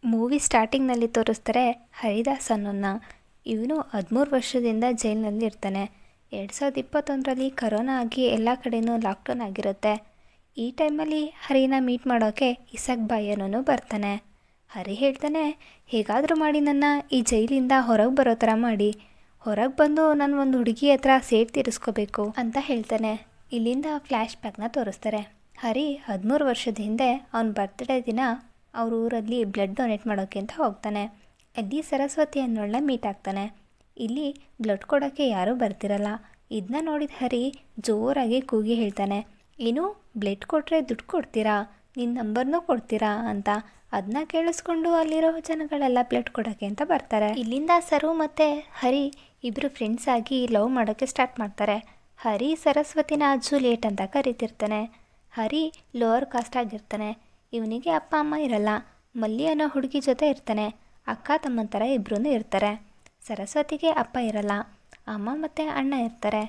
Movie ಸ್ಟಾರ್ಟಿಂಗ್ನಲ್ಲಿ ತೋರಿಸ್ತಾರೆ ಹರಿದಾಸ್ ಅನ್ನೋನ್ನ. ಇವನು 13 ವರ್ಷದಿಂದ ಜೈಲಿನಲ್ಲಿ ಇರ್ತಾನೆ. 2021ರಲ್ಲಿ ಕರೋನಾ ಆಗಿ ಎಲ್ಲ ಕಡೆಯೂ ಲಾಕ್ಡೌನ್ ಆಗಿರುತ್ತೆ. ಈ ಟೈಮಲ್ಲಿ ಹರಿನ ಮೀಟ್ ಮಾಡೋಕ್ಕೆ ಇಸಕ್ ಬಾಯ್ ಅನ್ನೋನು ಬರ್ತಾನೆ. ಹರಿ ಹೇಳ್ತಾನೆ, ಹೇಗಾದರೂ ಮಾಡಿ ನನ್ನ ಈ ಜೈಲಿಂದ ಹೊರಗೆ ಬರೋ ಥರ ಮಾಡಿ, ಹೊರಗೆ ಬಂದು ನಾನು ಒಂದು ಹುಡುಗಿ ಹತ್ರ ಸೇಡ್ ತೀರಿಸ್ಕೋಬೇಕು ಅಂತ ಹೇಳ್ತಾನೆ. ಇಲ್ಲಿಂದ ಫ್ಲ್ಯಾಶ್ ಬ್ಯಾಕ್ನ ತೋರಿಸ್ತಾರೆ. ಹರಿ 13 ವರ್ಷದ ಹಿಂದೆ ಅವನ ಬರ್ತ್ಡೇ ದಿನ ಅವ್ರ ಊರಲ್ಲಿ ಬ್ಲಡ್ ಡೊನೇಟ್ ಮಾಡೋಕ್ಕೆ ಅಂತ ಹೋಗ್ತಾನೆ. ಅಲ್ಲಿ ಸರಸ್ವತಿ ಅನ್ನೋಳನ್ನ ಮೀಟ್ ಆಗ್ತಾನೆ. ಇಲ್ಲಿ ಬ್ಲಡ್ ಕೊಡೋಕ್ಕೆ ಯಾರೂ ಬರ್ತಿರಲ್ಲ. ಇದನ್ನ ನೋಡಿದ ಹರಿ ಜೋರಾಗಿ ಕೂಗಿ ಹೇಳ್ತಾನೆ, ಏನು ಬ್ಲಡ್ ಕೊಟ್ಟರೆ ದುಡ್ಡು ಕೊಡ್ತೀರಾ, ನಿನ್ನ ನಂಬರ್ನೂ ಕೊಡ್ತೀರಾ ಅಂತ. ಅದನ್ನ ಕೇಳಿಸ್ಕೊಂಡು ಅಲ್ಲಿರೋ ಜನಗಳೆಲ್ಲ ಬ್ಲಡ್ ಕೊಡೋಕ್ಕೆ ಅಂತ ಬರ್ತಾರೆ. ಇಲ್ಲಿಂದ ಸರು ಮತ್ತು ಹರಿ ಇಬ್ಬರು ಫ್ರೆಂಡ್ಸ್ ಆಗಿ ಲವ್ ಮಾಡೋಕ್ಕೆ ಸ್ಟಾರ್ಟ್ ಮಾಡ್ತಾರೆ. ಹರಿ ಸರಸ್ವತಿನ ಜೂಲಿಯಟ್ ಅಂತ ಕರಿತಿರ್ತಾನೆ. ಹರಿ ಲೋವರ್ ಕಾಸ್ಟ್ ಆಗಿರ್ತಾನೆ. ಇವನಿಗೆ ಅಪ್ಪ ಅಮ್ಮ ಇರಲ್ಲ. ಮಲ್ಲಿ ಅನ್ನೋ ಹುಡುಗಿ ಜೊತೆ ಇರ್ತಾನೆ. ಅಕ್ಕ ತಮ್ಮನ ಥರ ಇಬ್ಬರೂ ಇರ್ತಾರೆ. ಸರಸ್ವತಿಗೆ ಅಪ್ಪ ಇರಲ್ಲ, ಅಮ್ಮ ಮತ್ತು ಅಣ್ಣ ಇರ್ತಾರೆ.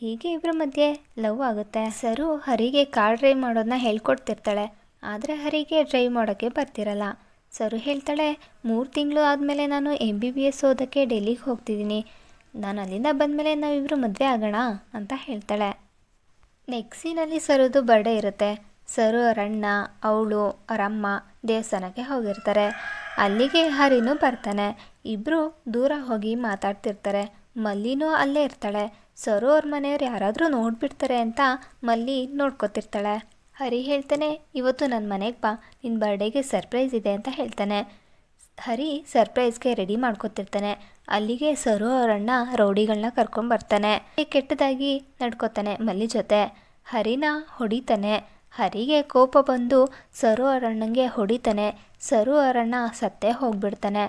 ಹೀಗೆ ಇಬ್ಬರ ಮಧ್ಯೆ ಲವ್ ಆಗುತ್ತೆ. ಸರು ಹರಿಗೆ ಕಾರ್ ಡ್ರೈವ್ ಮಾಡೋದನ್ನ ಹೇಳ್ಕೊಡ್ತಿರ್ತಾಳೆ. ಆದರೆ ಹರಿಗೆ ಡ್ರೈವ್ ಮಾಡೋಕ್ಕೆ ಬರ್ತಿರಲ್ಲ. ಸರು ಹೇಳ್ತಾಳೆ, 3 ತಿಂಗಳು ಆದಮೇಲೆ ನಾನು MBBS ಓದೋಕ್ಕೆ ಡೆಲ್ಲಿಗೆ ಹೋಗ್ತಿದ್ದೀನಿ. ನಾನು ಅಲ್ಲಿಂದ ಬಂದಮೇಲೆ ನಾವಿಬ್ಬರು ಮದುವೆ ಆಗೋಣ ಅಂತ ಹೇಳ್ತಾಳೆ. ನೆಕ್ಸ್ಟ್ ಸೀನಲ್ಲಿ ಸರುದು ಬರ್ಡೇ ಇರುತ್ತೆ. ಸರು ಅವ್ರ ಅಣ್ಣ, ಅವಳು, ಅವರಮ್ಮ ದೇವಸ್ಥಾನಕ್ಕೆ ಹೋಗಿರ್ತಾರೆ. ಅಲ್ಲಿಗೆ ಹರಿನೂ ಬರ್ತಾನೆ. ಇಬ್ಬರು ದೂರ ಹೋಗಿ ಮಾತಾಡ್ತಿರ್ತಾರೆ. ಮಲ್ಲಿನೂ ಅಲ್ಲೇ ಇರ್ತಾಳೆ. ಸರು ಅವ್ರ ಮನೆಯವ್ರು ಯಾರಾದರೂ ನೋಡಿಬಿಡ್ತಾರೆ ಅಂತ ಮಲ್ಲಿ ನೋಡ್ಕೊತಿರ್ತಾಳೆ. ಹರಿ ಹೇಳ್ತಾನೆ, ಇವತ್ತು ನನ್ನ ಮನೆಗೆ ಬಾ, ನಿನ್ನ ಬರ್ಡೇಗೆ ಸರ್ಪ್ರೈಸ್ ಇದೆ ಅಂತ ಹೇಳ್ತಾನೆ. ಹರಿ ಸರ್ಪ್ರೈಸ್ಗೆ ರೆಡಿ ಮಾಡ್ಕೊತಿರ್ತಾನೆ. ಅಲ್ಲಿಗೆ ಸರು ಅವರಣ್ಣ ರೌಡಿಗಳನ್ನ ಕರ್ಕೊಂಡ್ಬರ್ತಾನೆ. ಕೆಟ್ಟದಾಗಿ ನಡ್ಕೋತಾನೆ ಮಲ್ಲಿ ಜೊತೆ. ಹರಿನ ಹೊಡಿತಾನೆ. ಹರಿಗೆ ಕೋಪ ಬಂದು ಸರು ಅವರಣ್ಣಂಗೆ ಹೊಡಿತಾನೆ. ಸರು ಅವರಣ್ಣ ಸತ್ತೇ ಹೋಗ್ಬಿಡ್ತಾನೆ.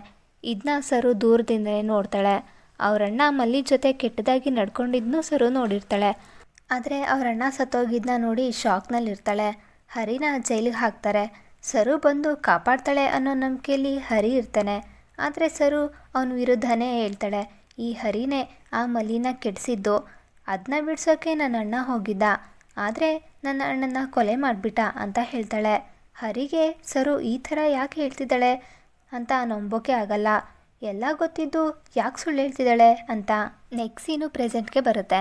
ಇದನ್ನ ಸರು ದೂರದಿಂದಲೇ ನೋಡ್ತಾಳೆ. ಅವರಣ್ಣ ಮಲ್ಲಿ ಜೊತೆ ಕೆಟ್ಟದಾಗಿ ನಡ್ಕೊಂಡಿದ್ನೂ ಸರು ನೋಡಿರ್ತಾಳೆ. ಆದರೆ ಅವರಣ್ಣ ಸತ್ತೋಗಿದ್ದನ್ನ ನೋಡಿ ಶಾಕ್ನಲ್ಲಿರ್ತಾಳೆ. ಹರಿನ ಜೈಲಿಗೆ ಹಾಕ್ತಾರೆ. ಸರು ಬಂದು ಕಾಪಾಡ್ತಾಳೆ ಅನ್ನೋ ನಂಬಿಕೆಯಲ್ಲಿ ಹರಿ ಇರ್ತಾನೆ. ಆದರೆ ಸರು ಅವನ ವಿರುದ್ಧನೇ ಹೇಳ್ತಾಳೆ, ಈ ಹರಿನೇ ಆ ಮಲ್ಲಿನ ಕೆಡಿಸಿದ್ದು, ಅದನ್ನ ಬಿಡ್ಸೋಕ್ಕೆ ನನ್ನ ಅಣ್ಣ ಹೋಗಿದ್ದ, ಆದರೆ ನನ್ನ ಅಣ್ಣನ ಕೊಲೆ ಮಾಡಿಬಿಟ್ಟ ಅಂತ ಹೇಳ್ತಾಳೆ. ಹರಿಗೆ ಸರು ಈ ಥರ ಯಾಕೆ ಹೇಳ್ತಿದ್ದಾಳೆ ಅಂತ ನಂಬೋಕೆ ಆಗಲ್ಲ. ಎಲ್ಲ ಗೊತ್ತಿದ್ದು ಯಾಕೆ ಸುಳ್ಳು ಹೇಳ್ತಿದ್ದಾಳೆ ಅಂತ. ನೆಕ್ಸ್ಟ್ ಸೀನು ಪ್ರೆಸೆಂಟ್ಗೆ ಬರುತ್ತೆ.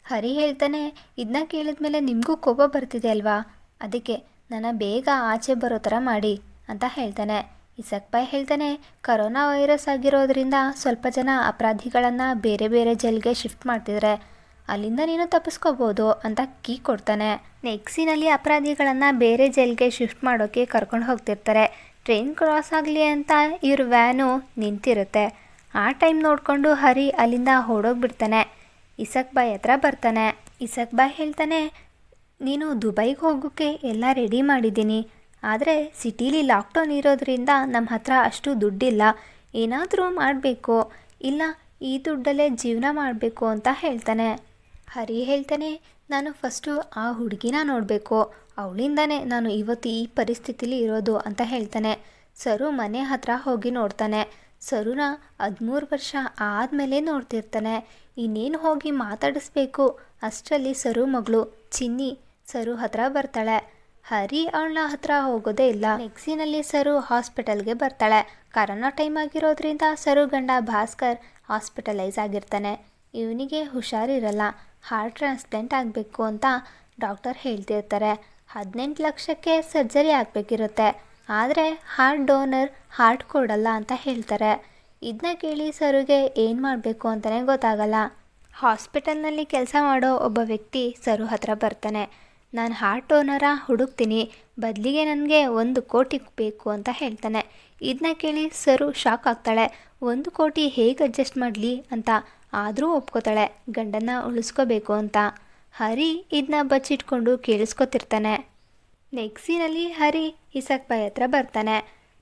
ಹರಿ ಹೇಳ್ತಾನೆ, ಇದನ್ನ ಕೇಳಿದ್ಮೇಲೆ ನಿಮಗೂ ಕೋಪ ಬರ್ತಿದೆ ಅಲ್ವಾ, ಅದಕ್ಕೆ ನನ್ನ ಬೇಗ ಆಚೆ ಬರೋ ಥರ ಮಾಡಿ ಅಂತ ಹೇಳ್ತಾನೆ. ಇಸಕ್ ಬಾಯ್ ಹೇಳ್ತಾನೆ, ಕರೋನಾ ವೈರಸ್ ಆಗಿರೋದ್ರಿಂದ ಸ್ವಲ್ಪ ಜನ ಅಪರಾಧಿಗಳನ್ನು ಬೇರೆ ಬೇರೆ ಜೈಲ್ಗೆ ಶಿಫ್ಟ್ ಮಾಡ್ತಿದ್ರೆ ಅಲ್ಲಿಂದ ನೀನು ತಪ್ಪಿಸ್ಕೋಬೋದು ಅಂತ ಕೀ ಕೊಡ್ತಾನೆ. ನೆಕ್ಸ್ಟ್ ಸೀನಲ್ಲಿ ಅಪರಾಧಿಗಳನ್ನು ಬೇರೆ ಜೈಲ್ಗೆ ಶಿಫ್ಟ್ ಮಾಡೋಕ್ಕೆ ಕರ್ಕೊಂಡು ಹೋಗ್ತಿರ್ತಾರೆ. ಟ್ರೈನ್ ಕ್ರಾಸ್ ಆಗಲಿ ಅಂತ ಇವ್ರ ವ್ಯಾನು ನಿಂತಿರುತ್ತೆ. ಆ ಟೈಮ್ ನೋಡಿಕೊಂಡು ಹರಿ ಅಲ್ಲಿಂದ ಹೊಡೋಗ್ಬಿಡ್ತಾನೆ. ಇಸಕ್ ಬಾಯ್ ಹತ್ರ ಬರ್ತಾನೆ. ಇಸಕ್ ಬಾಯ್ ಹೇಳ್ತಾನೆ, ನೀನು ದುಬೈಗೆ ಹೋಗೋಕ್ಕೆ ಎಲ್ಲ ರೆಡಿ ಮಾಡಿದ್ದೀನಿ, ಆದರೆ ಸಿಟೀಲಿ ಲಾಕ್ಡೌನ್ ಇರೋದ್ರಿಂದ ನಮ್ಮ ಹತ್ರ ಅಷ್ಟು ದುಡ್ಡಿಲ್ಲ, ಏನಾದರೂ ಮಾಡಬೇಕು, ಇಲ್ಲ ಈ ದುಡ್ಡಲ್ಲೇ ಜೀವನ ಮಾಡಬೇಕು ಅಂತ ಹೇಳ್ತಾನೆ. ಹರಿ ಹೇಳ್ತಾನೆ, ನಾನು ಫಸ್ಟು ಆ ಹುಡುಗಿನ ನೋಡಬೇಕು, ಅವಳಿಂದನೇ ನಾನು ಇವತ್ತು ಈ ಪರಿಸ್ಥಿತಿಲಿ ಇರೋದು ಅಂತ ಹೇಳ್ತಾನೆ. ಸರು ಮನೆ ಹತ್ರ ಹೋಗಿ ನೋಡ್ತಾನೆ. ಸರುನ 13 ವರ್ಷ ಆದಮೇಲೆ ನೋಡ್ತಿರ್ತಾನೆ. ಇನ್ನೇನು ಹೋಗಿ ಮಾತಾಡಿಸ್ಬೇಕು ಅಷ್ಟರಲ್ಲಿ ಸರು ಮಗಳು ಚಿನ್ನಿ ಸರು ಹತ್ರ ಬರ್ತಾಳೆ. ಹರಿ ಅವಳ ಹತ್ರ ಹೋಗೋದೇ ಇಲ್ಲ. ನೆಕ್ಸ್ಟ್ ಸೀನಲ್ಲಿ ಸರು ಹಾಸ್ಪಿಟಲ್ಗೆ ಬರ್ತಾಳೆ. ಕರೋನಾ ಟೈಮ್ ಆಗಿರೋದ್ರಿಂದ ಸರು ಗಂಡ ಭಾಸ್ಕರ್ ಹಾಸ್ಪಿಟಲೈಸ್ ಆಗಿರ್ತಾನೆ. ಇವನಿಗೆ ಹುಷಾರಿರಲ್ಲ, ಹಾರ್ಟ್ ಟ್ರಾನ್ಸ್ಪ್ಲಾಂಟ್ ಆಗಬೇಕು ಅಂತ ಡಾಕ್ಟರ್ ಹೇಳ್ತಿರ್ತಾರೆ. 18 ಲಕ್ಷಕ್ಕೆ ಸರ್ಜರಿ ಆಗಬೇಕಿರುತ್ತೆ, ಆದರೆ ಹಾರ್ಟ್ ಡೋನರ್ ಹಾರ್ಟ್ ಕೊಡಲ್ಲ ಅಂತ ಹೇಳ್ತಾರೆ. ಇದನ್ನ ಕೇಳಿ ಸರುಗೆ ಏನು ಮಾಡಬೇಕು ಅಂತಲೇ ಗೊತ್ತಾಗಲ್ಲ. ಹಾಸ್ಪಿಟಲ್ನಲ್ಲಿ ಕೆಲಸ ಮಾಡೋ ಒಬ್ಬ ವ್ಯಕ್ತಿ ಸರು ಹತ್ರ ಬರ್ತಾನೆ. ನಾನು ಹಾರ್ಟ್ ಡೋನರ ಹುಡುಕ್ತೀನಿ, ಬದಲಿಗೆ ನನಗೆ 1 ಕೋಟಿ ಬೇಕು ಅಂತ ಹೇಳ್ತಾನೆ. ಇದನ್ನ ಕೇಳಿ ಸರು ಶಾಕ್ ಆಗ್ತಾಳೆ. 1 ಕೋಟಿ ಹೇಗೆ ಅಡ್ಜಸ್ಟ್ ಮಾಡಲಿ ಅಂತ, ಆದರೂ ಒಪ್ಕೋತಾಳೆ ಗಂಡನ್ನ ಉಳಿಸ್ಕೋಬೇಕು ಅಂತ. ಹರಿ ಇದನ್ನ ಬಚ್ಚಿಟ್ಕೊಂಡು ಕೇಳಿಸ್ಕೊತಿರ್ತಾನೆ. ನೆಕ್ಸ್ಟ್ ಸೀನಲ್ಲಿ ಹರಿ ಇಸಕ್ ಬಾಯ್ ಹತ್ರ ಬರ್ತಾನೆ.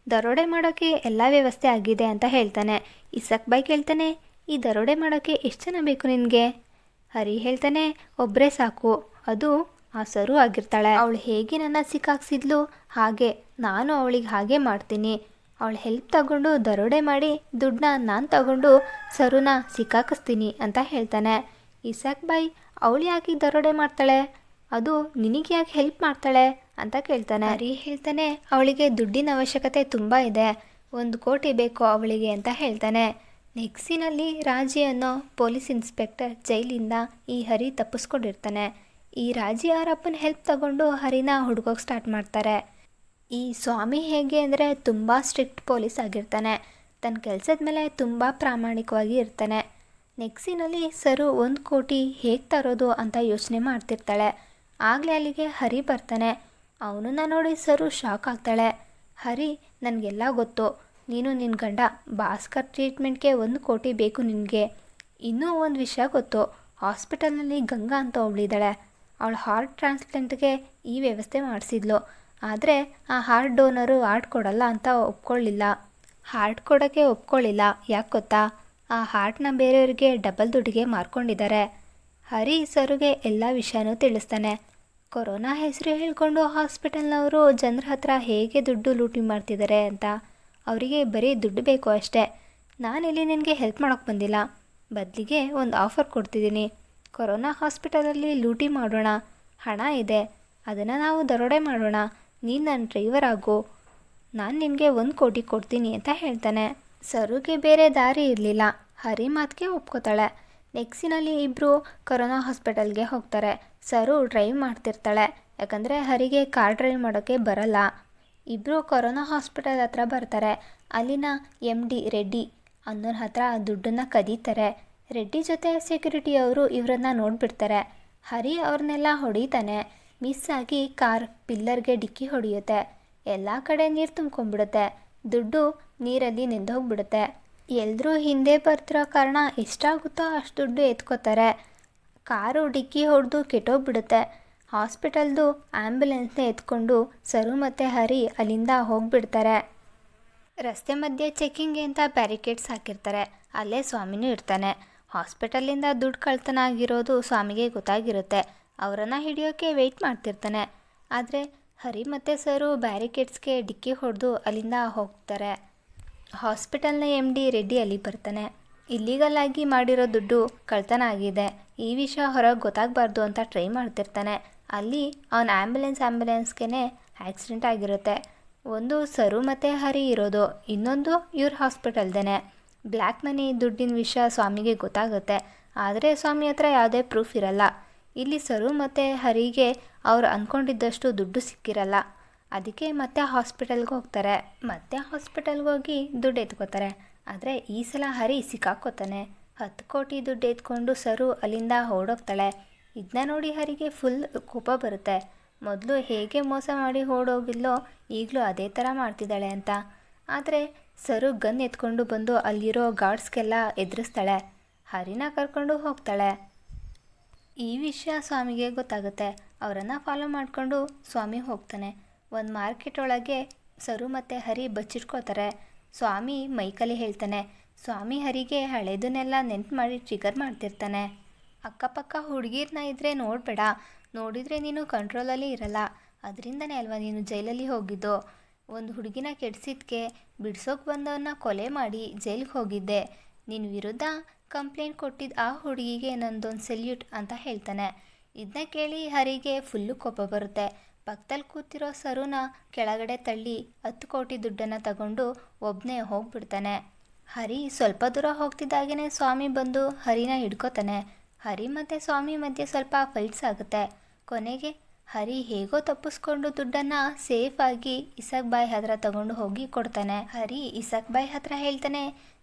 ದರೋಡೆ ಮಾಡೋಕ್ಕೆ ಎಲ್ಲ ವ್ಯವಸ್ಥೆ ಆಗಿದೆ ಅಂತ ಹೇಳ್ತಾನೆ. ಇಸಕ್ ಬಾಯ್ ಕೇಳ್ತಾನೆ, ಈ ದರೋಡೆ ಮಾಡೋಕ್ಕೆ ಎಷ್ಟು ಜನ ಬೇಕು ನಿನಗೆ? ಹರಿ ಹೇಳ್ತಾನೆ, ಒಬ್ಬರೇ ಸಾಕು, ಅದು ಆ ಸರು ಆಗಿರ್ತಾಳೆ. ಅವಳು ಹೇಗೆ ನನ್ನ ಸಿಕ್ಕಾಕ್ಸಿದ್ಲು ಹಾಗೆ ನಾನು ಅವಳಿಗೆ ಹಾಗೆ ಮಾಡ್ತೀನಿ. ಅವಳ ಹೆಲ್ಪ್ ತಗೊಂಡು ದರೋಡೆ ಮಾಡಿ ದುಡ್ಡನ್ನ ನಾನು ತಗೊಂಡು ಸರುನ ಸಿಕ್ಕಾಕಿಸ್ತೀನಿ ಅಂತ ಹೇಳ್ತಾನೆ. ಇಸಕ್ ಬಾಯ್, ಅವಳು ಯಾಕೆ ದರೋಡೆ ಮಾಡ್ತಾಳೆ, ಅದು ನಿನಗೆ ಯಾಕೆ ಹೆಲ್ಪ್ ಮಾಡ್ತಾಳೆ ಅಂತ ಕೇಳ್ತಾನೆ. ಹರಿ ಹೇಳ್ತಾನೆ, ಅವಳಿಗೆ ದುಡ್ಡಿನ ಅವಶ್ಯಕತೆ ತುಂಬ ಇದೆ, 1 ಕೋಟಿ ಬೇಕು ಅವಳಿಗೆ ಅಂತ ಹೇಳ್ತಾನೆ. ನೆಕ್ಸಿನಲ್ಲಿ ರಾಜಿ ಅನ್ನೋ ಪೊಲೀಸ್ ಇನ್ಸ್ಪೆಕ್ಟರ್ ಜೈಲಿಂದ ಈ ಹರಿ ತಪ್ಪಿಸ್ಕೊಂಡಿರ್ತಾನೆ. ಈ ರಾಜಿ ಅವರಪ್ಪನ ಹೆಲ್ಪ್ ತಗೊಂಡು ಹರಿನ ಹುಡ್ಕೋಕೆ ಸ್ಟಾರ್ಟ್ ಮಾಡ್ತಾರೆ. ಈ ಸ್ವಾಮಿ ಹೇಗೆ ಅಂದರೆ ತುಂಬ ಸ್ಟ್ರಿಕ್ಟ್ ಪೊಲೀಸ್ ಆಗಿರ್ತಾನೆ. ತನ್ನ ಕೆಲಸದ ಮೇಲೆ ತುಂಬ ಪ್ರಾಮಾಣಿಕವಾಗಿ ಇರ್ತಾನೆ. ನೆಕ್ಸಿನಲ್ಲಿ ಸರು 1 ಕೋಟಿ ಹೇಗೆ ತರೋದು ಅಂತ ಯೋಚನೆ ಮಾಡ್ತಿರ್ತಾಳೆ. ಆಗಲೇ ಅಲ್ಲಿಗೆ ಹರಿ ಬರ್ತಾನೆ. ಅವನನ್ನು ನೋಡಿ ಸರು ಶಾಕ್ ಆಗ್ತಾಳೆ. ಹರಿ, ನನಗೆಲ್ಲ ಗೊತ್ತು, ನೀನು ನಿನ್ನ ಗಂಡ ಭಾಸ್ಕರ್ ಟ್ರೀಟ್ಮೆಂಟ್ಗೆ 1 ಕೋಟಿ ಬೇಕು ನಿನಗೆ. ಇನ್ನೂ ಒಂದು ವಿಷಯ ಗೊತ್ತು, ಹಾಸ್ಪಿಟಲ್ನಲ್ಲಿ ಗಂಗಾ ಅಂತ ಒಬ್ಳಿದ್ದಾಳೆ. ಅವಳು ಹಾರ್ಟ್ ಟ್ರಾನ್ಸ್ಪ್ಲಾಂಟ್ಗೆ ಈ ವ್ಯವಸ್ಥೆ ಮಾಡಿಸಿದ್ಲು. ಆದರೆ ಆ ಹಾರ್ಟ್ ಡೋನರು ಹಾರ್ಟ್ ಕೊಡಲ್ಲ ಅಂತ ಒಪ್ಕೊಳ್ಳಿಲ್ಲ. ಹಾರ್ಟ್ ಕೊಡೋಕ್ಕೆ ಒಪ್ಕೊಳ್ಳಿಲ್ಲ. ಯಾಕೆ ಗೊತ್ತಾ? ಆ ಹಾರ್ಟ್ನ ಬೇರೆಯವರಿಗೆ ಡಬಲ್ ದುಡ್ಡಿಗೆ ಮಾರ್ಕೊಂಡಿದ್ದಾರೆ. ಹರಿ ಸರುಗೆ ಎಲ್ಲ ವಿಷಯನೂ ತಿಳಿಸ್ತಾನೆ. ಕೊರೋನಾ ಹೆಸರು ಹೇಳ್ಕೊಂಡು ಹಾಸ್ಪಿಟಲ್ನವರು ಜನರ ಹತ್ರ ಹೇಗೆ ದುಡ್ಡು ಲೂಟಿ ಮಾಡ್ತಿದ್ದಾರೆ ಅಂತ. ಅವರಿಗೆ ಬರೀ ದುಡ್ಡು ಬೇಕು ಅಷ್ಟೇ. ನಾನಿಲ್ಲಿ ನಿನಗೆ ಹೆಲ್ಪ್ ಮಾಡೋಕ್ಕೆ ಬಂದಿಲ್ಲ, ಬದಲಿಗೆ ಒಂದು ಆಫರ್ ಕೊಡ್ತಿದ್ದೀನಿ. ಕೊರೋನಾ ಹಾಸ್ಪಿಟಲಲ್ಲಿ ಲೂಟಿ ಮಾಡೋಣ, ಹಣ ಇದೆ, ಅದನ್ನು ನಾವು ದರೋಡೆ ಮಾಡೋಣ. ನೀನು ನನ್ನ ಡ್ರೈವರ್ ಆಗು, ನಾನು ನಿನಗೆ 1 ಕೋಟಿ ಕೊಡ್ತೀನಿ ಅಂತ ಹೇಳ್ತಾನೆ. ಸರುಗೆ ಬೇರೆ ದಾರಿ ಇರಲಿಲ್ಲ. ಹರಿ ಮಾತಿಗೆ ಒಪ್ಕೋತಾಳೆ. ನೆಕ್ಸಿನಲ್ಲಿ ಇಬ್ಬರು ಕೊರೋನಾ ಹಾಸ್ಪಿಟಲ್ಗೆ ಹೋಗ್ತಾರೆ. ಸರು ಡ್ರೈವ್ ಮಾಡ್ತಿರ್ತಾಳೆ, ಯಾಕಂದರೆ ಹರಿಗೆ ಕಾರ್ ಡ್ರೈವ್ ಮಾಡೋಕ್ಕೆ ಬರಲ್ಲ. ಇಬ್ಬರು ಕೊರೋನಾ ಹಾಸ್ಪಿಟಲ್ ಹತ್ರ ಬರ್ತಾರೆ. ಅಲ್ಲಿನ MD ರೆಡ್ಡಿ ಅನ್ನೋರ ಹತ್ರ ದುಡ್ಡನ್ನು ಕದೀತಾರೆ. ರೆಡ್ಡಿ ಜೊತೆ ಸೆಕ್ಯೂರಿಟಿ ಅವರು ಇವರನ್ನು ನೋಡಿಬಿಡ್ತಾರೆ. ಹರಿ ಅವ್ರನ್ನೆಲ್ಲ ಹೊಡಿತಾನೆ. ಮಿಸ್ ಆಗಿ ಕಾರ್ ಪಿಲ್ಲರ್ಗೆ ಡಿಕ್ಕಿ ಹೊಡೆಯುತ್ತೆ. ಎಲ್ಲ ಕಡೆ ನೀರು ತುಂಬ್ಕೊಂಡ್ಬಿಡುತ್ತೆ. ದುಡ್ಡು ನೀರಲ್ಲಿ ನೆಂದೋಗ್ಬಿಡುತ್ತೆ. ಎಲ್ಲರೂ ಹಿಂದೆ ಬರ್ತಿರೋ ಕಾರಣ ಎಷ್ಟಾಗುತ್ತೋ ಅಷ್ಟು ದುಡ್ಡು ಎತ್ಕೋತಾರೆ. ಕಾರು ಡಿಕ್ಕಿ ಹೊಡೆದು ಕೆಟ್ಟೋಗ್ಬಿಡುತ್ತೆ. ಹಾಸ್ಪಿಟಲ್ದು ಆ್ಯಂಬುಲೆನ್ಸ್ನ ಎತ್ಕೊಂಡು ಸರು ಮತ್ತು ಹರಿ ಅಲ್ಲಿಂದ ಹೋಗಿಬಿಡ್ತಾರೆ. ರಸ್ತೆ ಮಧ್ಯೆ ಚೆಕ್ಕಿಂಗ್ಗೆ ಅಂತ ಬ್ಯಾರಿಕೇಡ್ಸ್ ಹಾಕಿರ್ತಾರೆ. ಅಲ್ಲೇ ಸ್ವಾಮಿನೂ ಇರ್ತಾನೆ. ಹಾಸ್ಪಿಟಲಿಂದ ದುಡ್ಡು ಕಳ್ತನ ಆಗಿರೋದು ಸ್ವಾಮಿಗೆ ಗೊತ್ತಾಗಿರುತ್ತೆ. ಅವರನ್ನು ಹಿಡಿಯೋಕ್ಕೆ ವೆಯ್ಟ್ ಮಾಡ್ತಿರ್ತಾನೆ. ಆದರೆ ಹರಿ ಮತ್ತು ಸರು ಬ್ಯಾರಿಕೇಡ್ಸ್ಗೆ ಡಿಕ್ಕಿ ಹೊಡೆದು ಅಲ್ಲಿಂದ ಹೋಗ್ತಾರೆ. ಹಾಸ್ಪಿಟಲ್ನ MD ರೆಡ್ಡಿ ಅಲ್ಲಿ ಬರ್ತಾನೆ. ಇಲ್ಲೀಗಲ್ ಆಗಿ ಮಾಡಿರೋ ದುಡ್ಡು ಕಳ್ತನ ಆಗಿದೆ, ಈ ವಿಷಯ ಹೊರಗೆ ಗೊತ್ತಾಗಬಾರ್ದು ಅಂತ ಟ್ರೈ ಮಾಡ್ತಿರ್ತಾನೆ. ಅಲ್ಲಿ ಅವನ ಆ್ಯಂಬುಲೆನ್ಸ್ಗೆ ಆಕ್ಸಿಡೆಂಟ್ ಆಗಿರುತ್ತೆ. ಒಂದು ಸರು ಮತ್ತು ಹರಿ ಇರೋದು, ಇನ್ನೊಂದು ಇವ್ರ ಹಾಸ್ಪಿಟಲ್ದೇನೆ. ಬ್ಲ್ಯಾಕ್ ಮನಿ ದುಡ್ಡಿನ ವಿಷಯ ಸ್ವಾಮಿಗೆ ಗೊತ್ತಾಗುತ್ತೆ. ಆದರೆ ಸ್ವಾಮಿ ಹತ್ರ ಯಾವುದೇ ಪ್ರೂಫ್ ಇರಲ್ಲ. ಇಲ್ಲಿ ಸರು ಮತ್ತು ಹರಿಗೆ ಅವ್ರು ಅಂದ್ಕೊಂಡಿದ್ದಷ್ಟು ದುಡ್ಡು ಸಿಕ್ಕಿರಲ್ಲ. ಅದಕ್ಕೆ ಮತ್ತೆ ಹಾಸ್ಪಿಟಲ್ಗೆ ಹೋಗ್ತಾರೆ. ಮತ್ತೆ ಹಾಸ್ಪಿಟಲ್ಗೆ ಹೋಗಿ ದುಡ್ಡು ಎತ್ಕೋತಾರೆ. ಆದರೆ ಈ ಸಲ ಹರಿ ಸಿಕ್ಕಾಕೋತಾನೆ. 10 ಕೋಟಿ ದುಡ್ಡು ಎತ್ಕೊಂಡು ಸರು ಅಲ್ಲಿಂದ ಓಡೋಗ್ತಾಳೆ. ಇದನ್ನ ನೋಡಿ ಹರಿಗೆ ಫುಲ್ ಕೋಪ ಬರುತ್ತೆ. ಮೊದಲು ಹೇಗೆ ಮೋಸ ಮಾಡಿ ಓಡೋಗಿಲ್ಲೋ ಈಗಲೂ ಅದೇ ಥರ ಮಾಡ್ತಿದ್ದಾಳೆ ಅಂತ. ಆದರೆ ಸರು ಗನ್ ಎತ್ಕೊಂಡು ಬಂದು ಅಲ್ಲಿರೋ ಗಾರ್ಡ್ಸ್ಗೆಲ್ಲ ಎದುರಿಸ್ತಾಳೆ. ಹರಿನ ಕರ್ಕೊಂಡು ಹೋಗ್ತಾಳೆ. ಈ ವಿಷಯ ಸ್ವಾಮಿಗೆ ಗೊತ್ತಾಗುತ್ತೆ. ಅವರನ್ನು ಫಾಲೋ ಮಾಡಿಕೊಂಡು ಸ್ವಾಮಿ ಹೋಗ್ತಾನೆ. ಒಂದು ಮಾರ್ಕೆಟ್ ಒಳಗೆ ಸರು ಮತ್ತು ಹರಿ ಬಚ್ಚಿಟ್ಕೋತಾರೆ. ಸ್ವಾಮಿ ಮೈಕಲ್ಲಿ ಹೇಳ್ತಾನೆ. ಸ್ವಾಮಿ ಹರಿಗೆ ಹಳೇದನ್ನೆಲ್ಲ ನೆನ್ಪು ಮಾಡಿ ಟ್ರಿಗರ್ ಮಾಡ್ತಿರ್ತಾನೆ. ಅಕ್ಕಪಕ್ಕ ಹುಡುಗಿರ್ನ ಇದ್ದರೆ ನೋಡಬೇಡ, ನೋಡಿದರೆ ನೀನು ಕಂಟ್ರೋಲಲ್ಲಿ ಇರಲ್ಲ. ಅದರಿಂದನೇ ಅಲ್ವಾ ನೀನು ಜೈಲಲ್ಲಿ ಹೋಗಿದ್ದು. ಒಂದು ಹುಡುಗಿನ ಕೆಡಿಸಿದ್ಕೆ ಬಿಡ್ಸೋಕೆ ಬಂದವನ್ನ ಕೊಲೆ ಮಾಡಿ ಜೈಲಿಗೆ ಹೋಗಿದ್ದೆ. ನಿನ್ನ ವಿರುದ್ಧ ಕಂಪ್ಲೇಂಟ್ ಕೊಟ್ಟಿದ್ದ ಆ ಹುಡುಗಿಗೆ ನಂದೊಂದು ಸೆಲ್ಯೂಟ್ ಅಂತ ಹೇಳ್ತಾನೆ. ಇದನ್ನ ಕೇಳಿ ಹರಿಗೆ ಫುಲ್ಲು ಕೋಪ ಬರುತ್ತೆ. ಪಕ್ಕದಲ್ಲಿ ಕೂತಿರೋ ಸರುನ ಕೆಳಗಡೆ ತಳ್ಳಿ 10 ಕೋಟಿ ದುಡ್ಡನ್ನು ತಗೊಂಡು ಒಬ್ಬನೇ ಹೋಗ್ಬಿಡ್ತಾನೆ. ಹರಿ ಸ್ವಲ್ಪ ದೂರ ಹೋಗ್ತಿದ್ದಾಗೇ ಸ್ವಾಮಿ ಬಂದು ಹರಿನ ಹಿಡ್ಕೋತಾನೆ. ಹರಿ ಮತ್ತು ಸ್ವಾಮಿ ಮಧ್ಯೆ ಸ್ವಲ್ಪ ಫೈಟ್ಸ್ ಆಗುತ್ತೆ. ಕೊನೆಗೆ ಹರಿ ಹೇಗೋ ತಪ್ಪಿಸ್ಕೊಂಡು ದುಡ್ಡನ್ನು ಸೇಫಾಗಿ ಇಸಕ್ ಬಾಯ್ ಹತ್ರ ತಗೊಂಡು ಹೋಗಿ ಕೊಡ್ತಾನೆ. ಹರಿ ಇಸಕ್ ಬಾಯ್ ಹತ್ರ ಹೇಳ್ತಾನೆ,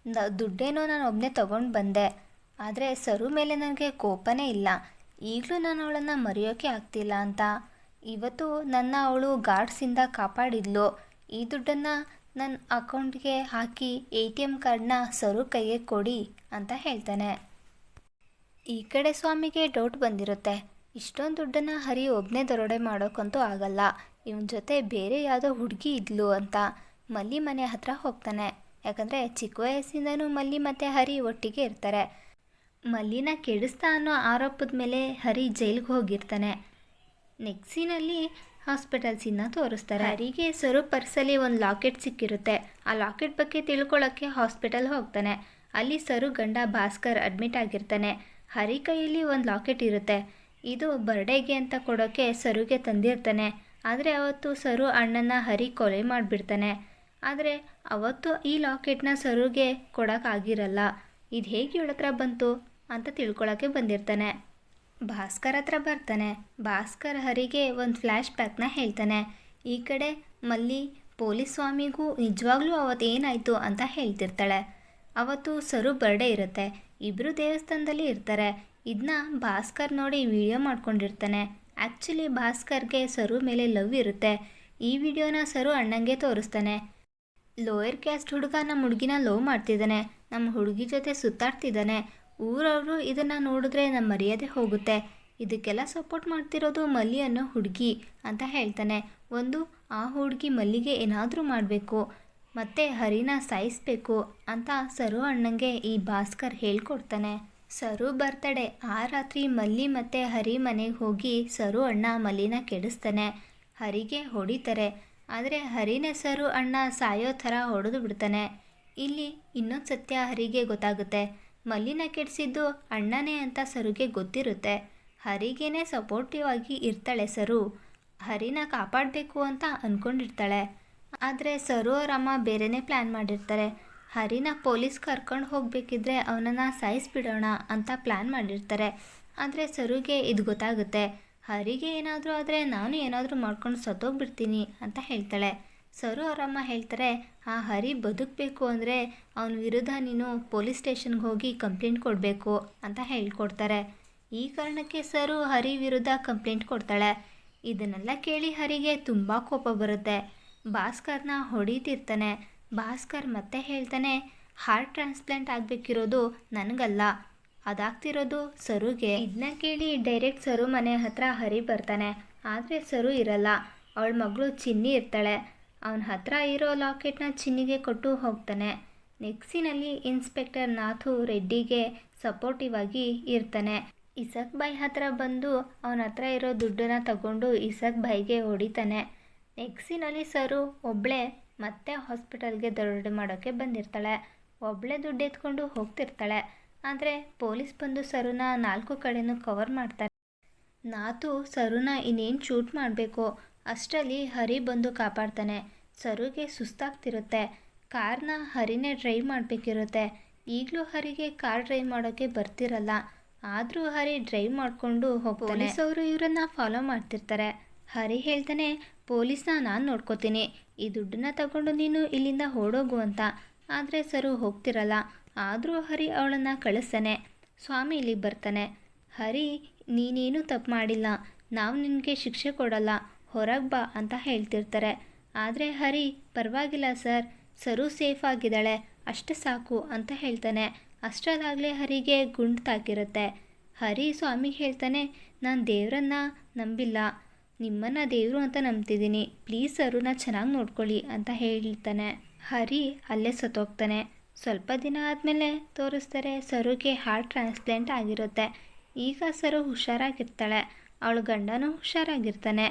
ದುಡ್ಡೇನೋ ನಾನು ಒಬ್ಬನೇ ತಗೊಂಡು ಬಂದೆ, ಆದರೆ ಸರು ಮೇಲೆ ನನಗೆ ಕೋಪನೇ ಇಲ್ಲ. ಈಗಲೂ ನಾನು ಅವಳನ್ನು ಮರೆಯೋಕೆ ಆಗ್ತಿಲ್ಲ ಅಂತ. ಇವತ್ತು ನನ್ನ ಅವಳು ಗಾರ್ಡ್ಸಿಂದ ಕಾಪಾಡಿದ್ಲು. ಈ ದುಡ್ಡನ್ನು ನನ್ನ ಅಕೌಂಟ್ಗೆ ಹಾಕಿ ATM ಕಾರ್ಡ್ನ ಸರು ಕೈಗೆ ಕೊಡಿ ಅಂತ ಹೇಳ್ತಾನೆ. ಈ ಕಡೆ ಸ್ವಾಮಿಗೆ ಡೌಟ್ ಬಂದಿರುತ್ತೆ. ಇಷ್ಟೊಂದು ದುಡ್ಡನ್ನು ಹರಿ ಒಬ್ಬನೇ ದರೋಡೆ ಮಾಡೋಕ್ಕಂತೂ ಆಗಲ್ಲ, ಇವನ ಜೊತೆ ಬೇರೆ ಯಾವುದೋ ಹುಡುಗಿ ಇದ್ಲು ಅಂತ ಮಲ್ಲಿ ಮನೆ ಹತ್ರ ಹೋಗ್ತಾನೆ. ಯಾಕಂದರೆ ಚಿಕ್ಕ ವಯಸ್ಸಿಂದನೂ ಮಲ್ಲಿ ಮತ್ತು ಹರಿ ಒಟ್ಟಿಗೆ ಇರ್ತಾರೆ. ಮಲ್ಲಿನ ಕೆಡಿಸ್ತಾ ಅನ್ನೋ ಆರೋಪದ ಮೇಲೆ ಹರಿ ಜೈಲಿಗೆ ಹೋಗಿರ್ತಾನೆ. ನೆಕ್ಸಿನಲ್ಲಿ ಹಾಸ್ಪಿಟಲ್ ಸೀನ್ನ ತೋರಿಸ್ತಾರೆ. ಹರಿಗೆ ಸರು ಪರ್ಸಲ್ಲಿ ಒಂದು ಲಾಕೆಟ್ ಸಿಕ್ಕಿರುತ್ತೆ. ಆ ಲಾಕೆಟ್ ಬಗ್ಗೆ ತಿಳ್ಕೊಳ್ಳೋಕ್ಕೆ ಹಾಸ್ಪಿಟಲ್ ಹೋಗ್ತಾನೆ. ಅಲ್ಲಿ ಸರು ಗಂಡ ಭಾಸ್ಕರ್ ಅಡ್ಮಿಟ್ ಆಗಿರ್ತಾನೆ. ಹರಿ ಕೈಯಲ್ಲಿ ಒಂದು ಲಾಕೆಟ್ ಇರುತ್ತೆ. ಇದು ಬರ್ಡೇಗೆ ಅಂತ ಕೊಡೋಕ್ಕೆ ಸರುಗೆ ತಂದಿರ್ತಾನೆ. ಆದರೆ ಅವತ್ತು ಸರು ಅಣ್ಣನ ಹರಿ ಕೊಲೆ ಮಾಡಿಬಿಡ್ತಾನೆ. ಆದರೆ ಅವತ್ತು ಈ ಲಾಕೆಟ್ನ ಸರುಗೆ ಕೊಡೋಕ್ಕಾಗಿರಲ್ಲ. ಇದು ಹೇಗೆ ಇವಳ ಹತ್ರ ಬಂತು ಅಂತ ತಿಳ್ಕೊಳಕ್ಕೆ ಬಂದಿರ್ತಾನೆ. ಭಾಸ್ಕರ್ ಹತ್ರ ಬರ್ತಾನೆ. ಭಾಸ್ಕರ್ ಹರಿಗೆ ಒಂದು ಫ್ಲ್ಯಾಶ್ ಬ್ಯಾಕ್ನ ಹೇಳ್ತಾನೆ. ಈ ಕಡೆ ಮಲ್ಲಿ ಪೊಲೀಸ್ ಸ್ವಾಮಿಗೂ ನಿಜವಾಗ್ಲೂ ಅವತ್ತು ಏನಾಯಿತು ಅಂತ ಹೇಳ್ತಿರ್ತಾಳೆ. ಅವತ್ತು ಸರು ಬರ್ಡೇ ಇರುತ್ತೆ. ಇಬ್ಬರು ದೇವಸ್ಥಾನದಲ್ಲಿ ಇರ್ತಾರೆ. ಇದನ್ನ ಭಾಸ್ಕರ್ ನೋಡಿ ವಿಡಿಯೋ ಮಾಡ್ಕೊಂಡಿರ್ತಾನೆ. ಆ್ಯಕ್ಚುಲಿ ಭಾಸ್ಕರ್ಗೆ ಸರು ಮೇಲೆ ಲವ್ ಇರುತ್ತೆ. ಈ ವಿಡಿಯೋನ ಸರು ಅಣ್ಣಂಗೆ ತೋರಿಸ್ತಾನೆ. ಲೋಯರ್ ಕ್ಯಾಸ್ಟ್ ಹುಡುಗ ನಮ್ಮ ಹುಡುಗಿನ ಲವ್ ಮಾಡ್ತಿದ್ದಾನೆ, ನಮ್ಮ ಹುಡುಗಿ ಜೊತೆ ಸುತ್ತಾಡ್ತಿದ್ದಾನೆ. ಊರವರು ಇದನ್ನು ನೋಡಿದ್ರೆ ನಮ್ಮ ಮರ್ಯಾದೆ ಹೋಗುತ್ತೆ. ಇದಕ್ಕೆಲ್ಲ ಸಪೋರ್ಟ್ ಮಾಡ್ತಿರೋದು ಮಲ್ಲಿ ಅನ್ನೋ ಹುಡುಗಿ ಅಂತ ಹೇಳ್ತಾನೆ. ಆ ಹುಡುಗಿ ಮಲ್ಲಿಗೆ ಏನಾದರೂ ಮಾಡಬೇಕು ಮತ್ತು ಹರಿನ ಸಾಯಿಸಬೇಕು ಅಂತ ಸರು ಅಣ್ಣಂಗೆ ಈ ಭಾಸ್ಕರ್ ಹೇಳ್ಕೊಡ್ತಾನೆ. ಸರು ಬರ್ತಡೆ ಆ ರಾತ್ರಿ ಮಲ್ಲಿ ಮತ್ತು ಹರಿ ಮನೆಗೆ ಹೋಗಿ ಸರು ಅಣ್ಣ ಮಲ್ಲಿನ ಕೆಡಿಸ್ತಾನೆ. ಹರಿಗೆ ಹೊಡಿತಾರೆ. ಆದರೆ ಹರಿನೇ ಸರು ಅಣ್ಣ ಸಾಯೋ ಥರ ಹೊಡೆದು ಬಿಡ್ತಾನೆ. ಇಲ್ಲಿ ಇನ್ನೊಂದು ಸತ್ಯ ಹರಿಗೆ ಗೊತ್ತಾಗುತ್ತೆ. ಮಲ್ಲಿನ ಕೆಡಿಸಿದ್ದು ಅಣ್ಣನೇ ಅಂತ ಸರುಗೆ ಗೊತ್ತಿರುತ್ತೆ. ಹರಿಗೇನೆ ಸಪೋರ್ಟಿವ್ ಆಗಿ ಇರ್ತಾಳೆ ಸರು. ಹರಿನ ಕಾಪಾಡಬೇಕು ಅಂತ ಅಂದ್ಕೊಂಡಿರ್ತಾಳೆ. ಆದರೆ ಸರು ಅವ್ರ ಅಮ್ಮ ಬೇರೆಯೇ ಪ್ಲ್ಯಾನ್ ಮಾಡಿರ್ತಾರೆ. ಹರಿನ ಪೊಲೀಸ್ ಕರ್ಕೊಂಡು ಹೋಗಬೇಕಿದ್ರೆ ಅವನನ್ನು ಸಾಯಿಸ್ಬಿಡೋಣ ಅಂತ ಪ್ಲ್ಯಾನ್ ಮಾಡಿರ್ತಾರೆ. ಆದರೆ ಸರುಗೆ ಇದು ಗೊತ್ತಾಗುತ್ತೆ. ಹರಿಗೆ ಏನಾದರೂ ಆದರೆ ನಾನು ಏನಾದರೂ ಮಾಡ್ಕೊಂಡು ಸತ್ತೋಗ್ಬಿಡ್ತೀನಿ ಅಂತ ಹೇಳ್ತಾಳೆ. ಸರು ಅವರಮ್ಮ ಹೇಳ್ತಾರೆ, ಆ ಹರಿ ಬದುಕಬೇಕು ಅಂದರೆ ಅವನ ವಿರುದ್ಧ ನೀನು ಪೊಲೀಸ್ ಸ್ಟೇಷನ್ಗೆ ಹೋಗಿ ಕಂಪ್ಲೇಂಟ್ ಕೊಡಬೇಕು ಅಂತ ಹೇಳ್ಕೊಡ್ತಾರೆ. ಈ ಕಾರಣಕ್ಕೆ ಸರು ಹರಿ ವಿರುದ್ಧ ಕಂಪ್ಲೇಂಟ್ ಕೊಡ್ತಾಳೆ. ಇದನ್ನೆಲ್ಲ ಕೇಳಿ ಹರಿಗೆ ತುಂಬ ಕೋಪ ಬರುತ್ತೆ. ಭಾಸ್ಕರ್ನ ಹೊಡಿತಿರ್ತಾನೆ. ಭಾಸ್ಕರ್ ಮತ್ತೆ ಹೇಳ್ತಾನೆ, ಹಾರ್ಟ್ ಟ್ರಾನ್ಸ್ಪ್ಲಾಂಟ್ ಆಗಬೇಕಿರೋದು ನನಗಲ್ಲ, ಅದಾಗ್ತಿರೋದು ಸರುಗೆ. ಇದನ್ನ ಕೇಳಿ ಡೈರೆಕ್ಟ್ ಸರು ಮನೆ ಹತ್ರ ಹರಿ ಬರ್ತಾನೆ. ಆದರೆ ಸರು ಇರಲ್ಲ. ಅವಳ ಮಗಳು ಚಿನ್ನಿ ಇರ್ತಾಳೆ. ಅವನ ಹತ್ರ ಇರೋ ಲಾಕೆಟ್ನ ಚಿನ್ನಿಗೆ ಕೊಟ್ಟು ಹೋಗ್ತಾನೆ. ನೆಕ್ಸಿನಲ್ಲಿ ಇನ್ಸ್ಪೆಕ್ಟರ್ ನಾಥು ರೆಡ್ಡಿಗೆ ಸಪೋರ್ಟಿವ್ ಆಗಿ ಇರ್ತಾನೆ. ಇಸಕ್ ಬಾಯ್ ಹತ್ರ ಬಂದು ಅವನ ಹತ್ರ ಇರೋ ದುಡ್ಡನ್ನು ತಗೊಂಡು ಇಸಕ್ ಬಾಯ್ಗೆ ಹೊಡಿತಾನೆ. ನೆಕ್ಸಿನಲ್ಲಿ ಸರು ಒಬ್ಬಳೇ ಮತ್ತೆ ಹಾಸ್ಪಿಟಲ್ಗೆ ದರೋಡೆ ಮಾಡೋಕ್ಕೆ ಬಂದಿರ್ತಾಳೆ. ಒಬ್ಬಳೇ ದುಡ್ಡು ಎತ್ಕೊಂಡು ಹೋಗ್ತಿರ್ತಾಳೆ. ಆದರೆ ಪೊಲೀಸ್ ಬಂದು ಸರುನ 4 ಕಡೆನೂ ಕವರ್ ಮಾಡ್ತಾರೆ. ನಾತು ಸರುನ ಇನ್ನೇನು ಶೂಟ್ ಮಾಡಬೇಕು ಅಷ್ಟರಲ್ಲಿ ಹರಿ ಬಂದು ಕಾಪಾಡ್ತಾನೆ. ಸರುಗೆ ಸುಸ್ತಾಗ್ತಿರುತ್ತೆ. ಕಾರ್ನ ಹರಿನೇ ಡ್ರೈವ್ ಮಾಡಬೇಕಿರುತ್ತೆ. ಈಗಲೂ ಹರಿಗೆ ಕಾರ್ ಡ್ರೈವ್ ಮಾಡೋಕ್ಕೆ ಬರ್ತಿರಲ್ಲ. ಆದರೂ ಹರಿ ಡ್ರೈವ್ ಮಾಡಿಕೊಂಡು ಹೋಗ್ತಾನೆ. ಪೊಲೀಸ್ ಅವರು ಇವರನ್ನು ಫಾಲೋ ಮಾಡ್ತಿರ್ತಾರೆ. ಹರಿ ಹೇಳ್ತಾನೆ, ಪೊಲೀಸ್ನ ನಾನು ನೋಡ್ಕೋತೀನಿ, ಈ ದುಡ್ಡನ್ನ ತಗೊಂಡು ನೀನು ಇಲ್ಲಿಂದ ಓಡೋಗು ಅಂತ. ಆದರೆ ಸರು ಹೋಗ್ತಿರಲ್ಲ. ಆದರೂ ಹರಿ ಅವಳನ್ನು ಕಳಿಸ್ತಾನೆ. ಸ್ವಾಮಿ ಇಲ್ಲಿ ಬರ್ತಾನೆ. ಹರಿ, ನೀನೇನು ತಪ್ಪು ಮಾಡಿಲ್ಲ, ನಾವು ನಿನಗೆ ಶಿಕ್ಷೆ ಕೊಡಲ್ಲ, ಹೊರಗೆ ಬಾ ಅಂತ ಹೇಳ್ತಿರ್ತಾರೆ. ಆದರೆ ಹರಿ, ಪರವಾಗಿಲ್ಲ ಸರ್, ಸರು ಸೇಫ್ ಆಗಿದ್ದಾಳೆ, ಅಷ್ಟು ಸಾಕು ಅಂತ ಹೇಳ್ತಾನೆ. ಅಷ್ಟರಲ್ಲಾಗಲೇ ಹರಿಗೆ ಗುಂಡು ತಾಕಿರುತ್ತೆ. ಹರಿ ಸ್ವಾಮಿಗೆ ಹೇಳ್ತಾನೆ, ನಾನು ದೇವರನ್ನ ನಂಬಿಲ್ಲ, ನಿಮ್ಮನ್ನು ದೇವರು ಅಂತ ನಂಬ್ತಿದ್ದೀನಿ, ಪ್ಲೀಸ್ ಸರುನ ಚೆನ್ನಾಗಿ ನೋಡ್ಕೊಳ್ಳಿ ಅಂತ ಹೇಳ್ತಾನೆ. ಹರಿ ಅಲ್ಲೇ ಸತ್ತೋಗ್ತಾನೆ. ಸ್ವಲ್ಪ ದಿನ ಆದಮೇಲೆ ತೋರಿಸ್ತಾರೆ ಸರುಗೆ ಹಾರ್ಟ್ ಟ್ರಾನ್ಸ್ಪ್ಲಾಂಟ್ ಆಗಿರುತ್ತೆ. ಈಗ ಸರು ಹುಷಾರಾಗಿರ್ತಾಳೆ. ಅವಳ ಗಂಡನೂ ಹುಷಾರಾಗಿರ್ತಾನೆ.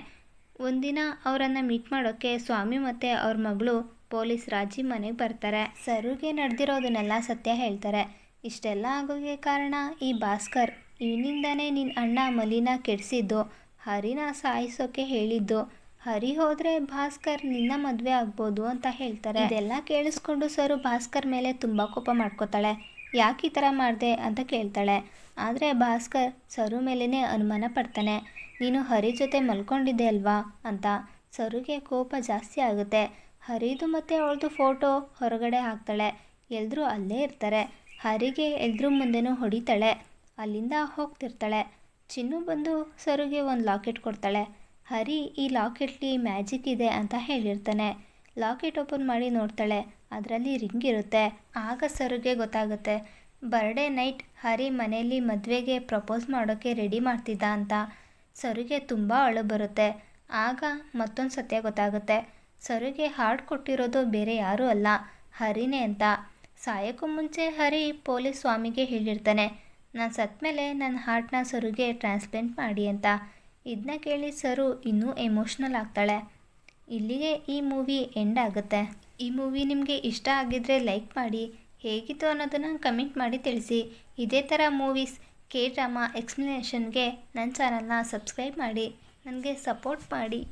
ಒಂದಿನ ಅವರನ್ನು ಮೀಟ್ ಮಾಡೋಕ್ಕೆ ಸ್ವಾಮಿ ಮತ್ತು ಅವ್ರ ಮಗಳು ಪೊಲೀಸ್ ರಾಜಿ ಮನೆಗೆ ಬರ್ತಾರೆ. ಸರುಗೆ ನಡೆದಿರೋದನ್ನೆಲ್ಲ ಸತ್ಯ ಹೇಳ್ತಾರೆ. ಇಷ್ಟೆಲ್ಲ ಆಗೋಕ್ಕೆ ಕಾರಣ ಈ ಭಾಸ್ಕರ್. ಇವನಿಂದಾನೇ ನಿನ್ನ ಅಣ್ಣ ಮಲಿನ ಕೆಡಿಸಿದ್ದು, ಹರಿನ ಸಾಯಿಸೋಕ್ಕೆ ಹೇಳಿದ್ದು. ಹರಿ ಹೋದರೆ ಭಾಸ್ಕರ್ ನಿನ್ನ ಮದುವೆ ಆಗ್ಬೋದು ಅಂತ ಹೇಳ್ತಾರೆ. ಇದೆಲ್ಲ ಕೇಳಿಸ್ಕೊಂಡು ಸರು ಭಾಸ್ಕರ್ ಮೇಲೆ ತುಂಬ ಕೋಪ ಮಾಡ್ಕೋತಾಳೆ. ಯಾಕೆ ಈ ಥರ ಮಾಡಿದೆ ಅಂತ ಕೇಳ್ತಾಳೆ. ಆದರೆ ಭಾಸ್ಕರ್ ಸರು ಮೇಲೇ ಅನುಮಾನ ಪಡ್ತಾನೆ. ನೀನು ಹರಿ ಜೊತೆ ಮಲ್ಕೊಂಡಿದ್ದೆ ಅಲ್ವಾ ಅಂತ. ಸರುಗೆ ಕೋಪ ಜಾಸ್ತಿ ಆಗುತ್ತೆ. ಹರಿದು ಮತ್ತು ಅವಳದು ಫೋಟೋ ಹೊರಗಡೆ ಹಾಕ್ತಾಳೆ. ಎಲ್ಲರೂ ಅಲ್ಲೇ ಇರ್ತಾರೆ. ಹರಿಗೆ ಎಲ್ರೂ ಮುಂದೆನೂ ಹೊಡಿತಾಳೆ. ಅಲ್ಲಿಂದ ಹೋಗ್ತಿರ್ತಾಳೆ. ಚಿನ್ನು ಬಂದು ಸರುಗೆ ಒಂದು ಲಾಕೆಟ್ ಕೊಡ್ತಾಳೆ. ಹರಿ ಈ ಲಾಕೆಟ್ಲಿ ಮ್ಯಾಜಿಕ್ ಇದೆ ಅಂತ ಹೇಳಿರ್ತಾನೆ. ಲಾಕೆಟ್ ಓಪನ್ ಮಾಡಿ ನೋಡ್ತಾಳೆ. ಅದರಲ್ಲಿ ರಿಂಗ್ ಇರುತ್ತೆ. ಆಗ ಸರುಗೆ ಗೊತ್ತಾಗುತ್ತೆ, ಬರ್ಡೇ ನೈಟ್ ಹರಿ ಮನೆಯಲ್ಲಿ ಮದುವೆಗೆ ಪ್ರಪೋಸ್ ಮಾಡೋಕ್ಕೆ ರೆಡಿ ಮಾಡ್ತಿದ್ದ ಅಂತ. ಸರುಗೆ ತುಂಬ ಅಳು ಬರುತ್ತೆ. ಆಗ ಮತ್ತೊಂದು ಸತ್ಯ ಗೊತ್ತಾಗುತ್ತೆ. ಸರುಗೆ ಹಾರ್ಟ್ ಕೊಟ್ಟಿರೋದು ಬೇರೆ ಯಾರೂ ಅಲ್ಲ, ಹರಿನೇ ಅಂತ. ಸಾಯೋಕ್ಕೂ ಮುಂಚೆ ಹರಿ ಪೊಲೀಸ್ ಸ್ವಾಮಿಗೆ ಹೇಳಿರ್ತಾನೆ, ನಾನು ಸತ್ತ ಮೇಲೆ ನನ್ನ ಹಾರ್ಟ್ನ ಸರುಗೆ ಟ್ರಾನ್ಸ್ಪ್ಲಾಂಟ್ ಮಾಡಿ ಅಂತ. ಇದನ್ನ ಕೇಳಿ ಸರು ಇನ್ನೂ ಎಮೋಷ್ನಲ್ ಆಗ್ತಾಳೆ. ಇಲ್ಲಿಗೆ ಈ ಮೂವಿ ಎಂಡ್ ಆಗುತ್ತೆ. ಈ ಮೂವಿ ನಿಮಗೆ ಇಷ್ಟ ಆಗಿದ್ದರೆ ಲೈಕ್ ಮಾಡಿ, ಹೇಗಿತ್ತು ಅನ್ನೋದನ್ನು ಕಮೆಂಟ್ ಮಾಡಿ ತಿಳಿಸಿ. ಇದೇ ಥರ ಮೂವೀಸ್, ಕೆ ಡ್ರಾಮಾ ಎಕ್ಸ್ಪ್ಲನೇಷನ್ಗೆ ನನ್ನ ಚಾನಲ್ನ ಸಬ್ಸ್ಕ್ರೈಬ್ ಮಾಡಿ, ನನಗೆ ಸಪೋರ್ಟ್ ಮಾಡಿ.